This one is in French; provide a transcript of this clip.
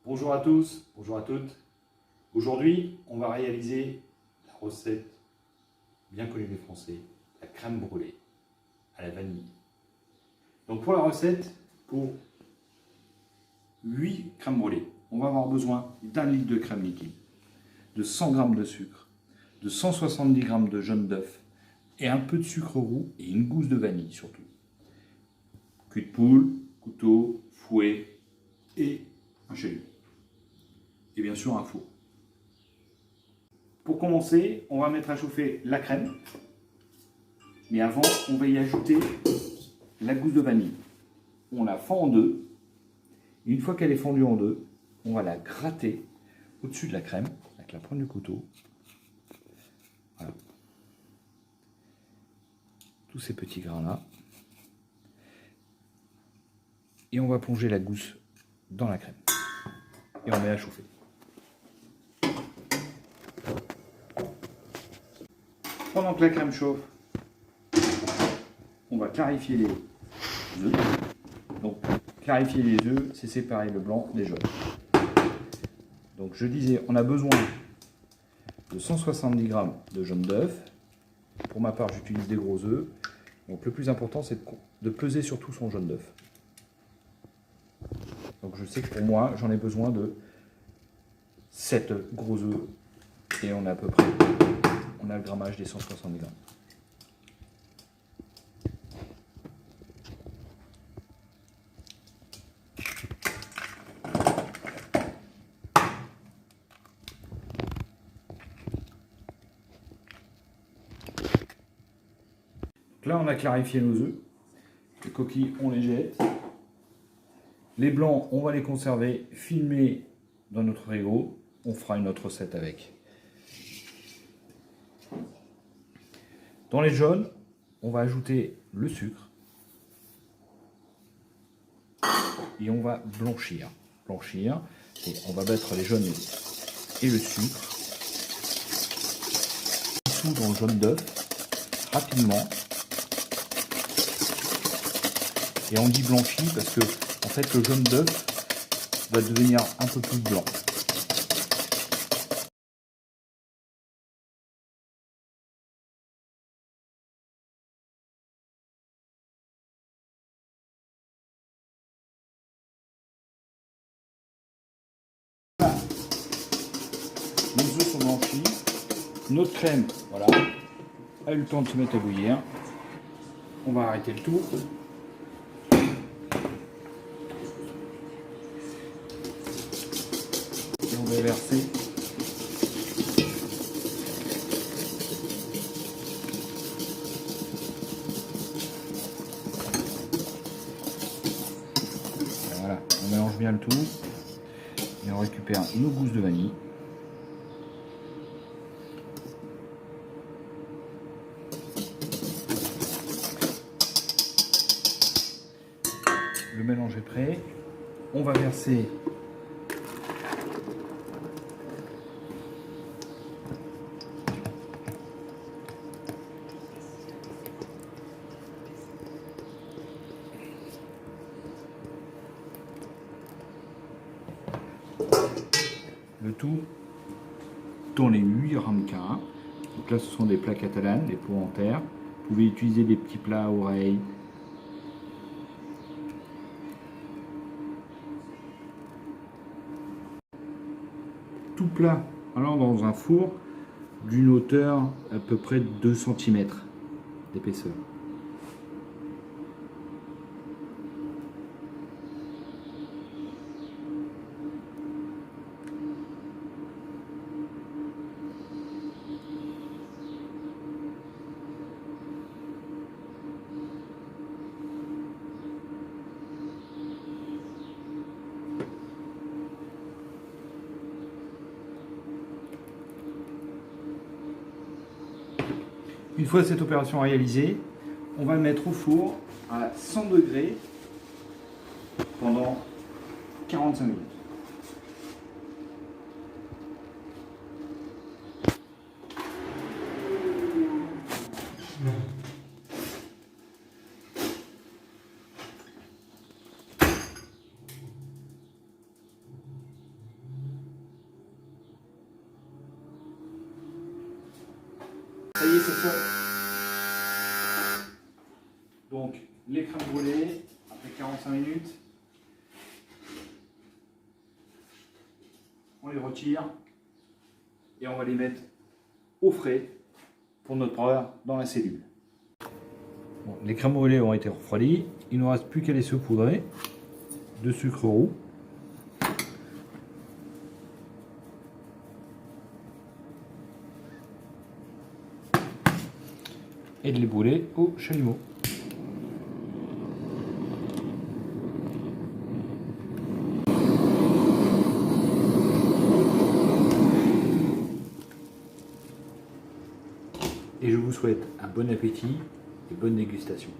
Bonjour à tous, bonjour à toutes. Aujourd'hui, on va réaliser la recette bien connue des Français, la crème brûlée à la vanille. Donc pour la recette, pour 8 crèmes brûlées, on va avoir besoin d'1 litre de crème liquide, de 100 g de sucre, de 170 g de jaune d'œuf et un peu de sucre roux et une gousse de vanille surtout. Cul de poule, couteau, fouet et un chalumeau. Et bien sûr un four. Pour commencer, on va mettre à chauffer la crème. Mais avant, on va y ajouter la gousse de vanille. On la fend en deux. Et une fois qu'elle est fendue en deux, on va la gratter au-dessus de la crème avec la pointe du couteau. Voilà. Tous ces petits grains-là. Et on va plonger la gousse dans la crème. Et on met à chauffer. Pendant que la crème chauffe, on va clarifier les œufs. Donc, clarifier les œufs, c'est séparer le blanc des jaunes. Donc, je disais, on a besoin de 170 g de jaune d'œuf. Pour ma part, j'utilise des gros œufs. Donc, le plus important, c'est de peser surtout son jaune d'œuf. Donc, je sais que pour moi, j'en ai besoin de 7 gros œufs. Et on a à peu près, on a le grammage des 170 g. Là, on a clarifié nos œufs. Les coquilles, on les jette. Les blancs, on va les conserver, filmer dans notre frigo. On fera une autre recette avec. Dans les jaunes, on va ajouter le sucre. Et on va blanchir. Et on va mettre les jaunes et le sucre. Tout dans le jaune d'œuf, rapidement. Et on dit blanchi parce que en fait le jaune d'œuf va devenir un peu plus blanc. Voilà. Nos œufs sont blanchis. Notre crème, voilà, a eu le temps de se mettre à bouillir. On va arrêter le tout. Et on va verser voilà, on mélange bien le tout et on récupère nos gousses de vanille. Le mélange est prêt. On va verser le tout dans les 8 ramequins. Donc là, ce sont des plats catalanes, des pots en terre. Vous pouvez utiliser des petits plats à oreilles. Tout plat, alors dans un four d'une hauteur à peu près de 2 cm d'épaisseur. Une fois cette opération réalisée, on va le mettre au four à 100 degrés pendant 45 minutes. Ça y est, c'est fait. Donc, les crèmes brûlées, après 45 minutes, on les retire et on va les mettre au frais pour notre heure dans la cellule. Bon, les crèmes brûlées ont été refroidies, il ne nous reste plus qu'à les saupoudrer de sucre roux. Et de les brûler au chalumeau. Et je vous souhaite un bon appétit et bonne dégustation.